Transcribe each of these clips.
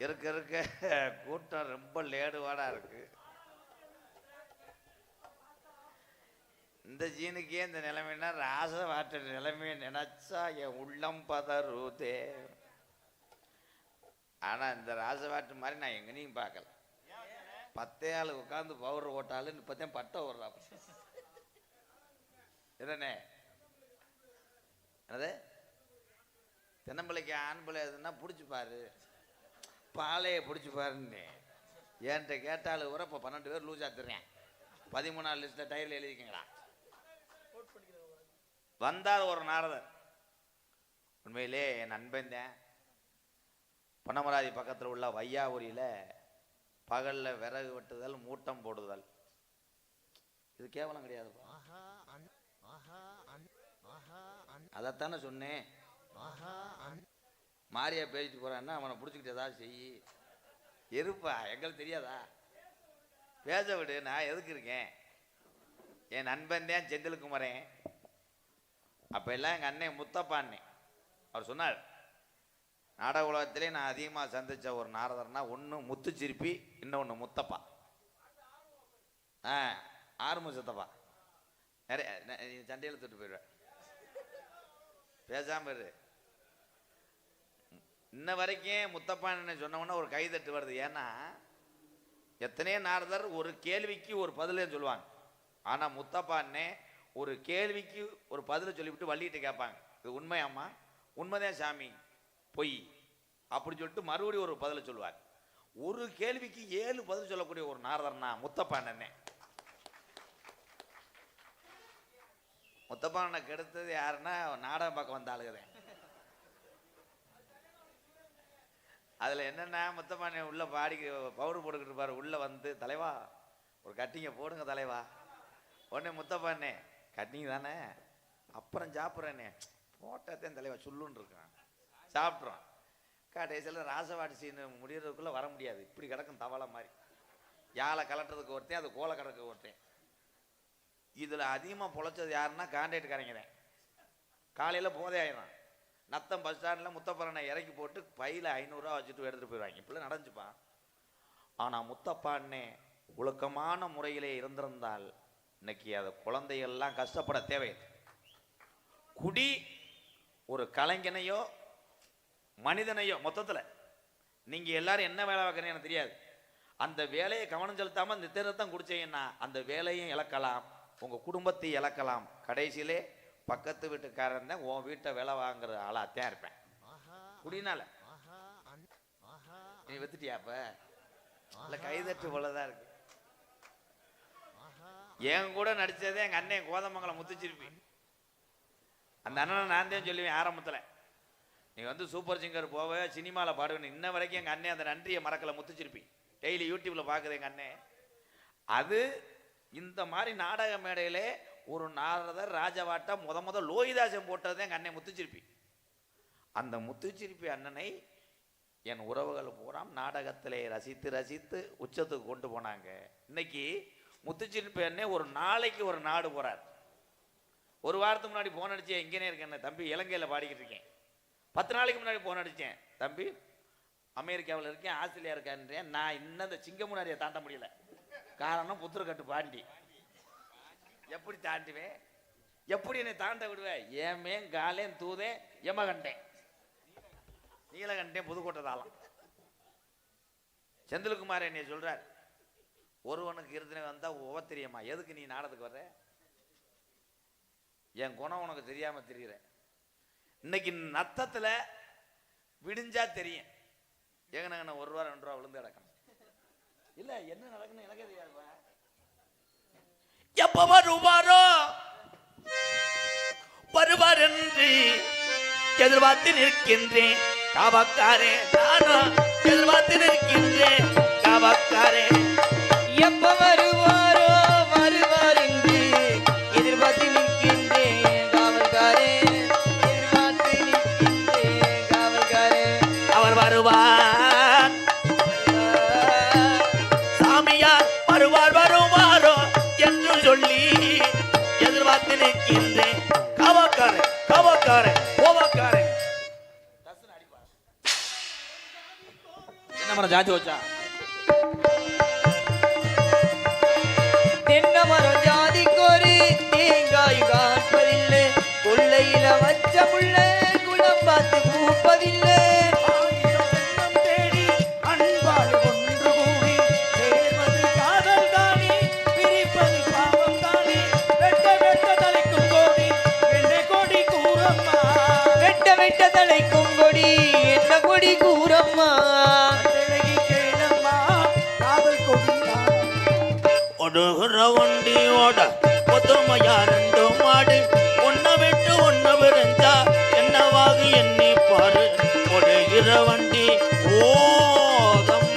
இருக்க இருக்க கூட்டம் ரொம்ப லேடுவாடா இருக்கு. இந்த ஜீனுக்கே இந்த நிலைமைன்னா ராசவாட்ட நிலைமையை நினைச்சா என் உள்ளம் பதறுதே. ஆனா இந்த ராசவாட்டு மாதிரி நான் எங்கனையும் பார்க்கல. 10 ஆள் உட்காந்து பவுடர் ஓட்டாலும் இப்பதான் பட்டை ஓடுறா. என்னண்ணே அது தென்னம்பிள்ளைக்கு ஆண் பிள்ளை எதுன்னா பிடிச்சி பாரு, பாலையை பிடிச்சி பாருன்னு என்கிட்ட கேட்டாலும் கூட இப்போ 12 பேர் லூஸ் ஆத்துறேன். 13ஆம் லிஸ்ட்டில் டைரில் எழுதிக்கங்களா. வந்தார் ஒரு நாரதர். உண்மையிலே என் நண்பன் தான். பொன்னமராதி பக்கத்தில் உள்ள வையாபுரியில் பகலில் விறகு வெட்டுதல், மூட்டம் போடுதல், இது கேவலம் கிடையாதுப்பா. அதைத்தானே சொன்னேன். மாரியா பேசிட்டு போறான்னா அவனை பிடிச்சிக்கிட்டு ஏதாவது செய்யி இருப்பா, எங்களுக்கு தெரியாதா? பேச விடு, நான் எதுக்கு இருக்கேன்? என் நண்பன் தான் செந்தில்குமரன். அப்போ எல்லாம் எங்கள் அண்ணன் முத்தப்பான்னே. அவர் சொன்னார், நாடக உலகத்திலே நான் அதிகமாக சந்தித்த ஒரு நாரதர்னா ஒன்று முத்துச்சிரிப்பி, இன்னொன்று முத்தப்பா. ஆறுமு சித்தப்பா. நிறைய சண்டையில் தொட்டு போயிடுவேன். பேசாமல் இரு. இன்ன வரைக்கும் முத்தப்பான்னு சொன்னோன்னா ஒரு கைதட்டு வருது. ஏன்னா எத்தனையோ நாரதர் ஒரு கேள்விக்கு ஒரு பதிலே சொல்லுவாங்க. ஆனால் முத்தப்பான்னே ஒரு கேள்விக்கு ஒரு பதிலை சொல்லிவிட்டு வள்ளிட்டு கேட்பாங்க, இது உண்மையாம்மா? உண்மைதான் சாமி, பொய் அப்படி சொல்லிட்டு மறுபடியும் ஒரு பதிலை சொல்லுவார். ஒரு கேள்விக்கு 7 பதில் சொல்லக்கூடிய ஒரு நாரதர்னா முத்தப்பான்னே. முத்தப்பானை கெடுத்தது யாருன்னா நாடகம் பார்க்க வந்த ஆளுகதேன். அதில் என்னென்னா முத்தப்பானை உள்ள பாடி பவுடர் போட்டுக்கிட்டு இருப்பார். உள்ளே வந்து, தலைவா ஒரு கட்டிங்க போடுங்க தலைவா. உடனே முத்தப்பானே, கட்டிங்க தானே, அப்புறம் சாப்பிட்றேனே. போட்டத்தேன் தலைவா சொல்லுன்னு இருக்கான், சாப்பிட்றோம். கடைசியில் ராசவாடி சீனு முடியறதுக்குள்ளே வர முடியாது. இப்படி கிடக்கும் தவளை மாதிரி. யாழை கலட்டுறதுக்கு ஒருத்தன், அது கோலை கிடக்கு ஒருத்தன். இதில் அதிகமாக பொழைச்சது யாருன்னா கான்ட்ராக்ட்காரங்க தான். காலையில் போதே ஆயிடும். நத்தம் பஸ் ஸ்டாண்டில் முத்தப்பானை இறக்கி போட்டு பையில் 500 ரூபா வச்சுட்டு எடுத்துகிட்டு போயிடுவாங்க. இப்படிலாம் நடந்துச்சுப்பான். ஆனால் முத்தப்பான்னே ஒழுக்கமான முறையிலே இருந்திருந்தால் இன்னைக்கு அதை குழந்தைகள்லாம் கஷ்டப்பட தேவையில்லை. குடி ஒரு கலைஞனையோ மனிதனையோ மொத்தத்தில் நீங்கள் எல்லாரும் என்ன வேலை பார்க்குறீங்க எனக்கு தெரியாது. அந்த வேலையை கவனம் செலுத்தாமல் இந்த தேர்தத்தான் குடிச்சீங்கன்னா அந்த வேலையும் இழக்கலாம், உங்கள் குடும்பத்தை இழக்கலாம். கடைசியிலே பக்கத்து வீட்டுக்காரன் தான் உன் வீட்டை வேலை வாங்குற ஆளாத்தான் இருப்பேன். குடினால நீ வித்துட்டியாப்ப இல்லை கைதட்டு போலதான் இருக்கு. என் கூட நடிச்சதே எங்கள் அண்ணன் கோதமங்கலம் முத்துச்சிருப்பி. அந்த அண்ணனை நான் தான் சொல்லுவேன் ஆரம்பத்தில், நீ வந்து சூப்பர் சிங்கர் போவே சினிமாவில் பாடுவேன். இன்ன வரைக்கும் எங்கள் அண்ணன் அந்த நன்றியை மறக்கலை. முத்துச்சிருப்பி டெய்லி யூடியூப்ல பார்க்குது எங்கள் அண்ணன். அது இந்த மாதிரி நாடக மேடையிலே ஒரு நாரதர் ராஜவாட்டம் முத லோகிதாசன் போட்டது எங்கள் அண்ணன் முத்துச்சிருப்பி. அந்த முத்துச்சிருப்பி அண்ணனை என் உறவுகள் பூரா நாடகத்திலே ரசித்து ரசித்து உச்சத்துக்கு கொண்டு போனாங்க. இன்னைக்கு முத்துச்சிருப்பி அண்ணன் ஒரு நாளைக்கு ஒரு நாடு போறார். ஒரு வாரத்துக்கு முன்னாடி போன் அடிச்சேன், எங்கேனே இருக்கேன் தம்பி, இலங்கையில் பாடிக்கிட்டு இருக்கேன். 10 நாளைக்கு முன்னாடி போன் அடித்தேன், தம்பி அமெரிக்காவில் இருக்கேன், ஆஸ்திரேலியா இருக்கேன்றேன். நான் இன்னும் இந்த சிங்கமுனாரியை தாண்ட முடியல. காரணம் புத்திரக்கட்டு பாண்டி. எப்படி தாண்டுவேன்? எப்படி என்னை தாண்ட விடுவேன்? ஏமே காலேன் தூதேன் யமகண்டேன் நீலகண்டேன் புதுக்கோட்டை தாளம். செந்தில்குமார் என்னை சொல்றார், ஒருவனுக்கு இருந்தனே வந்தா தெரியுமா, எதுக்கு நீ நாடத்துக்கு வர்ற? என் குணம் உனக்கு தெரியாம தெரியுற. இன்னைக்கு நத்தத்துல விடிஞ்சா தெரியும். ஏங்க 1 ரூபா 2 ரூபா விழுந்து கிடக்கணும். இல்ல என்ன நடக்குன்னு எனக்கே தெரியாதுப்பா. எப்ப வருவாரோ வருவார் என்று எதிர்பார்த்து நிற்கின்றேன் காவக்காரே. நானும் எதிர்பார்த்து நிற்கின்றேன் காவக்காரே. எப்ப வருவாரோ வருவார் என்று எதிர்பார்த்து நிற்கின்றேன் காவல்காரே. எதிர்பார்த்து நிற்கின்றேன் காவல்காரே. அவர் வருவார், சாமியார் வருவார் வருவாரோ என்று சொல்லி எதிர்பார்த்து நிற்கின்றேன் காவக்காரே. காவக்காரே கோவக்காரே என்ன மரம் ஜாதி வச்சா தென்னை மரம் ஜாதிக்கொரு தேங்காய் காப்பதில்லை கொள்ளையில வச்ச முள்ள குணம் பார்த்து பூப்பதில்லை வெட்ட தலைக்கும் கொடி என்ன கொடி கூறம்மா ஒடுகிற வண்டியோட பொதுமையா ரெண்டு மாடு ஒன்ன விட்டு ஒன்ன விரைஞ்சா என்னவாகி எண்ணி பாரு ஒடுகிற வண்டி ஓதம்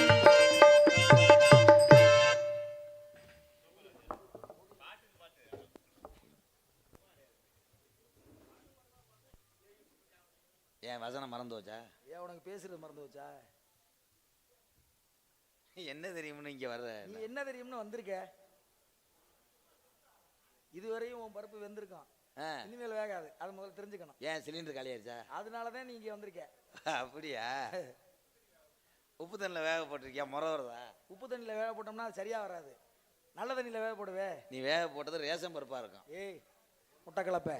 ஏன் வசனம் மறந்து வச்சா ஏன் உனக்கு பேசுறது மறந்து வச்சா? என்ன தெரியும்னு இங்க வர்ற நீ என்ன தெரியும்னு வந்திருக்க. இதுவரையும் உன் பருப்பு வெந்திருக்கான், இனிமேல் வேகாது. அது முதல்ல தெரிஞ்சுக்கணும். ஏன் சிலிண்டர் காலியாயிருச்சா? அதனாலதான் நீ இங்க வந்திருக்க. அப்படியா? உப்பு தண்ணியில் வேக போட்டிருக்கியா? முறை வருதா? உப்பு தண்ணியில வேக போட்டோம்னா அது சரியா வராது. நல்ல தண்ணியில வேக போடுவே. நீ வேக போட்டது ரேஷன் பருப்பா இருக்கும். ஏய் முட்டை கலப்ப,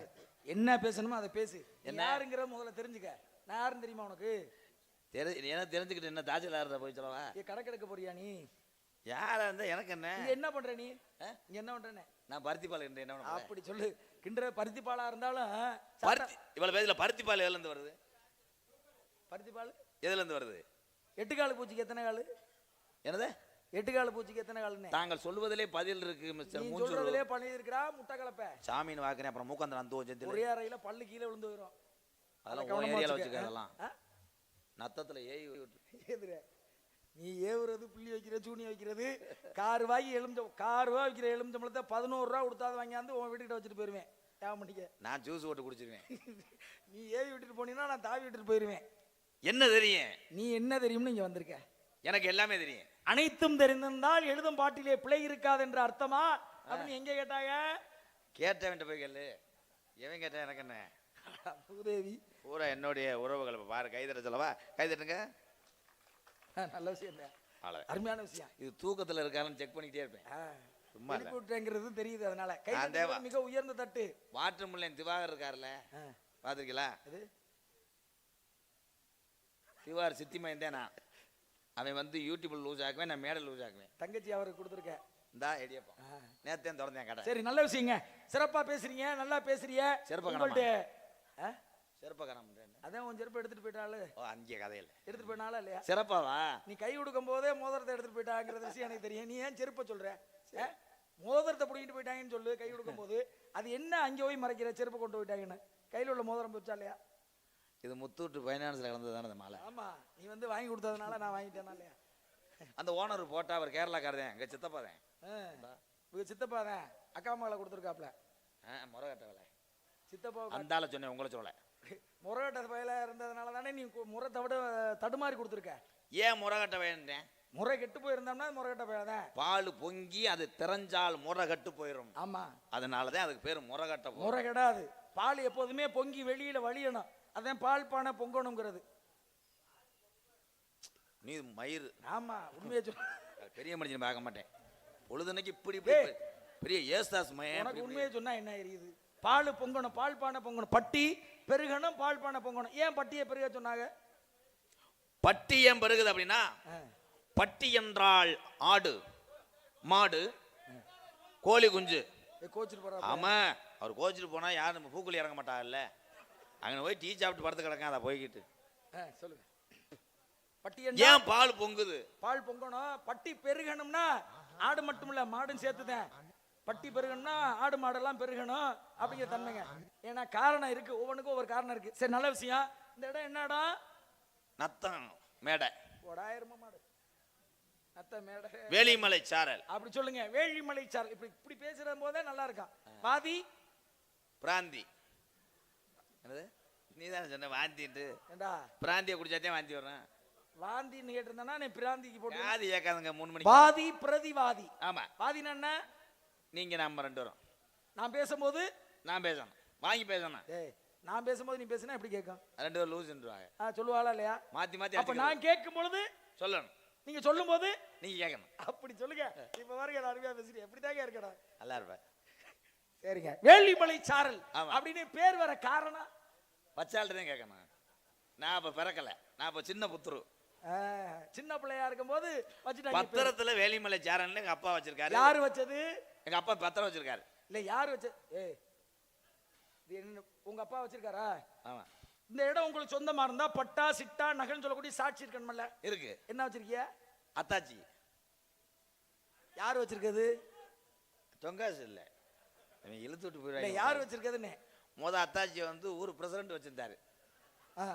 என்ன பேசணுமோ அதை பேசு. என்ன யாருங்கிற முதல்ல தெரிஞ்சுக்க. நான் யாருன்னு தெரியுமா உனக்கு? எனக்கு தெரிஞ்சுக்கிட்டு என்ன தாசில்தார்ட்ட போய் சொல்லவா? கணக்கு எடுக்க போறியா நீ? யாரா இருந்தா எனக்கு என்ன? இங்க என்ன பண்ற நீ? இங்க என்ன பண்றேன்னு நான் பருத்தி பால் என்ன பண்ண? அப்படி சொல்லு. கிண்டற பருத்தி பாலா இருந்தாலும் பருத்தி இவ்வளவு பேர்ல பருத்தி பால் எதுல இருந்து வருது? பருத்தி பால் எதுல இருந்து வருது? 8 கால் பூச்சிக்கு எத்தனை கால்? என்னது 8 கால் பூச்சிக்கு எத்தனை கால்னு? தாங்கள் சொல்வதிலே பதில் இருக்கு மிஸ்டர் மூஞ்சூர். சொல்றதிலே பண்ணி இருக்கறா முட்டை கலப்ப. சாமின்னு வாக்குறேன் அப்புறம் மூக்கந்தர அந்த செந்தில். ஒரே அறையில பல்லு கீழ விழுந்து போயிடும். அதெல்லாம் ஒரு ஏரியால வச்சுக்க. அதெல்லாம் நத்தத்துல ஏய் எதுரே நீ ஏவுறது புள்ளி வைக்கிற சூனி வைக்கிறது. கார் வாங்கி கார் ரூபா வைக்கிற எலுமிச்சம்பழத்தை 11 ரூபா கொடுத்தாது வாங்கியாந்து உன் வீட்டுக்கிட்ட வச்சுட்டு போயிருவேன். ஏன் பண்ணிக்க? நான் ஜூஸ் போட்டு குடிச்சிருவேன். நீ ஏவி விட்டுட்டு போனீங்கன்னா நான் தாவி விட்டுட்டு போயிருவேன். என்ன தெரியும்? நீ என்ன தெரியும்னு இங்க வந்திருக்க. எனக்கு எல்லாமே தெரியும். அனைத்தும் தெரிந்திருந்தால் எழுதும் பாட்டிலே பிழை இருக்காது என்ற அர்த்தமா? அப்படின்னு எங்க கேட்டாங்க? கேட்டவன்ட்ட போய் கேளு. எவன் கேட்டா எனக்கு என்ன? பூதேவி பூரா என்னுடைய உறவுகள். பாரு கைதட்ட சொல்லவா? கைதட்டுங்க. நல்ல விஷயம், அருமையான விஷயம். இது தூக்கத்துல இருக்காருன்னு செக் பண்ணிட்டே இருப்பேன். சும்மா எழுப்பிவிட்டேங்கிறது தெரியுது. அதனால கை மிக உயர்ந்த தட்டு. வாட்டர் முல்லைன் திவாகர் இருக்காருல்ல, பாத்துருக்கீங்களா? திவாகர் சித்தி மைந்தேனா? அவன் வந்து யூடியூப்ல லூஸ் ஆக்குவேன், நான் மேடல் லூஸ் ஆக்குவேன். தங்கச்சி அவருக்கு கொடுத்துருக்கேன். இந்தா ஐடியாப்பா. நேத்தேன் திறந்தேன் கடை. சரி நல்ல விஷயங்க. சிறப்பா பேசுறீங்க, நல்லா பேசுறீங்க. சிறப்பாக சிறப்பாக அதான் உன் செருப்பை எடுத்துட்டு போயிட்டாளு. அங்கே கதையில் எடுத்துட்டு போயினால இல்லையா? சிறப்பாவா? நீ கை கொடுக்கும் போதே மோதிரத்தை எடுத்துட்டு போயிட்டாங்கிற விஷயம் எனக்கு தெரியும். நீ ஏன் செருப்பை சொல்ற? மோதிரத்தை பிடிக்கிட்டு போயிட்டாங்கன்னு சொல்லு. கை கொடுக்கும் போது அது என்ன அங்கே போய் மறைக்கிற? செருப்பை கொண்டு போயிட்டாங்கன்னு. கையில் உள்ள மோதிரம் போச்சா இல்லையா? இது முத்தூட்டு ஃபைனான்ஸ்ல கலந்தது தானே அந்த மாலை. ஆமா, நீ வந்து வாங்கி கொடுத்ததுனால நான் வாங்கிட்டேனா இல்லையா? அந்த ஓனர் போட்டா அவர் கேரளாக்காரதேன், எங்க சித்தப்பாதேன். உங்க சித்தப்பாதேன் அக்கா மகளை கொடுத்துருக்காப்ல. முறைகட்ட வேலை சித்தப்பா அந்தால சொன்னேன், உங்களை சொல்ல. முறைகட்ட வயல இருந்ததுனால தானே நீ முறை தடுமாறி கொடுத்துருக்க. ஏன் முறைகட்ட வேண்டேன்? முறை கெட்டு போயிருந்தோம்னா முறைகட்ட வயதான். பால் பொங்கி அது திறஞ்சால் முறை கட்டு போயிடும். ஆமா, அதனாலதான் அதுக்கு பேரு முறைகட்ட. முறை கெடாது. பால் எப்போதுமே பொங்கி வெளியில வழியணும். அதான் பால் பானை பொங்கணுங்கிறது. நீ மயிறு. ஆமா, உண்மையை சொல்ல. பெரிய மனுஷன் பார்க்க மாட்டேன். பொழுதுனைக்கு இப்படி பெரிய ஏசுதாஸ் உனக்கு உண்மையை சொன்னா என்ன எரியுது? பால் பொங்கணும், பால் பானை பொங்கணும், பட்டி பெருகணும், பால் பானை பொங்கணும். ஏன் பட்டியை பெருக சொன்னாங்க? பட்டி ஏன் பெருகுது அப்படின்னா, பட்டி என்றால் ஆடு, மாடு, கோழி குஞ்சு. கோச்சிட்டு போற. ஆமா, அவர் கோச்சிட்டு போனா யாரும் பூக்குழி இறங்க மாட்டாங்கல்ல. அங்க போய் டீ சாப்பிட்டு படுத்து கிடக்க. அதை போய்கிட்டு சொல்லுங்க. பட்டி ஏன் பால் பொங்குது? பால் பொங்கணும், பட்டி பெருகணும்னா ஆடு மட்டும் இல்ல மாடும் சேர்த்துதான். பட்டி பெருகணும்னா ஆடு மாடெல்லாம் பெருகணும் அப்படிங்கிற தன்மைங்க. ஏன்னா காரணம் இருக்கு, ஒவ்வொன்றுக்கும் ஒவ்வொரு காரணம் இருக்கு. சரி நல்ல விஷயம். இந்த இடம் என்ன இடம்? நத்தம் மேடை. 1000 மாடு நத்த மேடை, வேலிமலை சாரல். அப்படி சொல்லுங்க. வேலிமலை சாரல். இப்படி பேசுற போதே நல்லா இருக்கும். வாதி பிராந்தி. என்னது நீ தானே சொன்ன வாந்திட்டு? ஏண்டா பிராந்தியை குடிச்சாத்தே வாந்தி வர்றேன். வாந்தின்னு கேட்டிருந்தா நீ பிராந்திக்கு போட்டு வாதி ஏக்காதுங்க. 3 மணிக்கு வாதி பிரதிவாதி. ஆமா, வாதினா என்ன? நீங்க நம்ம 2 பேரும். நான் பேசும்போது நான் பேசணும், வாங்கி பேசணும். டேய், நான் பேசும்போது நீ பேசினா எப்படி கேட்கும்? 2 பேரும் லூஸ்ன்றாங்க. சொல்லுவாளா இல்லையா? மாத்தி மாத்தி. அப்ப நான் கேட்கும் பொழுது சொல்லணும். நீங்க சொல்லும் போது நீங்க கேட்கணும். அப்படி சொல்லுங்க. இப்ப பாருங்க நான் அருமையா பேசுறேன். எப்படிதாங்க இருக்கடா? நல்லா இருப்பேன். சரிங்க. வேள்விமலை சாரல் ஆமா. அப்படின்னு பேர் வர காரணம் பச்சாள்கிட்ட தான் கேட்கணும். நான் இப்ப பிறக்கல, நான் இப்ப சின்ன புத்துரு. சின்ன பிள்ளையா இருக்கும்போது வச்சுட்டாங்க. பத்திரத்துல வேலிமலை சாரன்னு எங்க அப்பா வச்சிருக்காரு. யாரு வச்சது? எங்க அப்பா பத்திரம் வச்சிருக்காரு. இல்ல யாரு வச்ச? ஏய், இது என்ன உங்க அப்பா வச்சிருக்காரா? ஆமா. இந்த இடம் உங்களுக்கு சொந்தமா இருந்தா பட்டா சிட்டா நகல்னு சொல்லக்கூடிய சாட்சி இருக்கணும்ல? இருக்கு. என்ன வச்சிருக்கிய? அத்தாச்சி. யாரு வச்சிருக்கிறது? தொங்காசு இல்ல, இவன் இழுத்து விட்டு இல்ல போயிடுவாங்க. யாரு வச்சிருக்கிறதுன்னு அத்தாச்சி வந்து ஊர் பிரசிடண்ட் வச்சிருந்தாரு. ஆ.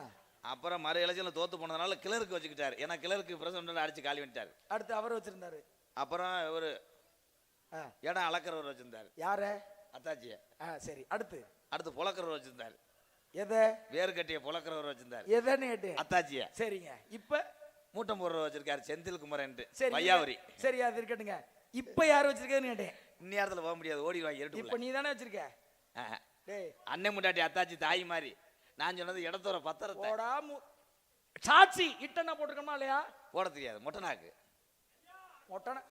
அப்புறம் மறு எலெக்ஷன்ல தோத்து போனதுனால கிளருக்கு வச்சுக்கிட்டாரு. ஏன்னா கிளருக்கு பிரசிடண்ட் அடிச்சு காலி பண்ணிட்டாரு. அடுத்து அவர் வச்சிருந்தாரு. அப்புறம் ஒரு ஆ. இடம் அளக்கிறவர் வச்சிருந்தாரு. யார? அத்தாச்சிய. சரி. அடுத்து அடுத்து புலக்கிறவர் வச்சிருந்தாரு. எதை? வேறு கட்டிய புலக்கிறவர் வச்சிருந்தாரு. எதைன்னு கேட்டு? அத்தாச்சிய. சரிங்க. இப்ப மூட்டம் போடுறவர் வச்சிருக்காரு செந்தில் குமரன் சரி வையாவரி. சரி அது இருக்கட்டுங்க. இப்ப யாரு வச்சிருக்கதுன்னு கேட்டேன். இந்நேரத்துல போக முடியாது, ஓடிடுவாங்க இப்ப இருட்டுக்குள்ள. நீ தானே வச்சிருக்க? டேய் அண்ணன் முண்டாட்டி அத்தாச்சி தாய் மாதிரி. நான் சொன்னது இடத்தோட பத்திரத்தை போடா சாட்சி இட்டனா போட்டுருக்கோமா இல்லையா? போட தெரியாது. மொட்டனாக்கு மொட்டன